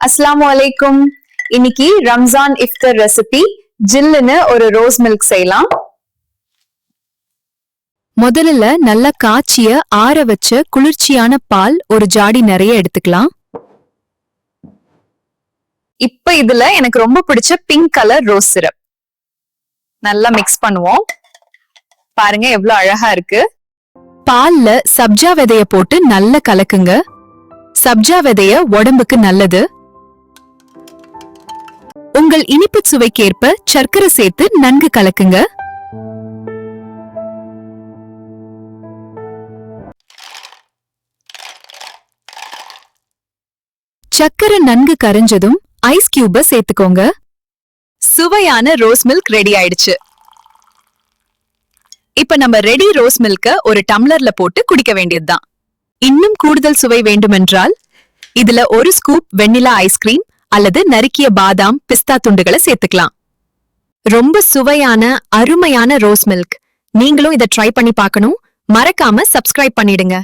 அஸ்ஸலாமு அலைக்கும். இன்னைக்கு ரம்ஜான் இஃப்தர் ரெசிபி ஜில்லுன்னு ஒரு ரோஸ் மில்க் செய்யலாம். முதல்ல நல்லா காய்ச்சிய ஆற வச்ச குளிர்ச்சியான பால் ஒரு ஜாடி நிறைய எடுத்துக்கலாம். இப்ப இதுல எனக்கு ரொம்ப பிடிச்ச பிங்க் கலர் ரோஸ் சிரப் நல்லா மிக்ஸ் பண்ணுவோம். பாருங்க எவ்வளவு அழகா இருக்கு. பால்ல சப்ஜா விதைய போட்டு நல்லா கலக்குங்க. சப்ஜா விதைய உடம்புக்கு நல்லது. உங்கள் இனிப்பு சுவைக்கேற்ப சர்க்கரை சேர்த்து நன்கு கலக்குங்க. சர்க்கரை நன்கு கரைஞ்சதும் ஐஸ் கியூப சேர்த்துக்கோங்க. சுவையான ரோஸ் மில்க் ரெடி ஆயிடுச்சு. இப்ப நம்ம ரெடி ரோஸ் மில்க ஒரு டம்ளர்ல போட்டு குடிக்க வேண்டியதுதான். இன்னும் கூடுதல் சுவை வேண்டுமென்றால் இதுல ஒரு ஸ்கூப் வெண்ணிலா ஐஸ்கிரீம் அல்லது நறுக்கிய பாதாம் பிஸ்தா துண்டுகளை சேர்த்துக்கலாம். ரொம்ப சுவையான அருமையான ரோஸ் மில்க். நீங்களும் இதை ட்ரை பண்ணி பார்க்கணும். மறக்காம சப்ஸ்கிரைப் பண்ணிடுங்க.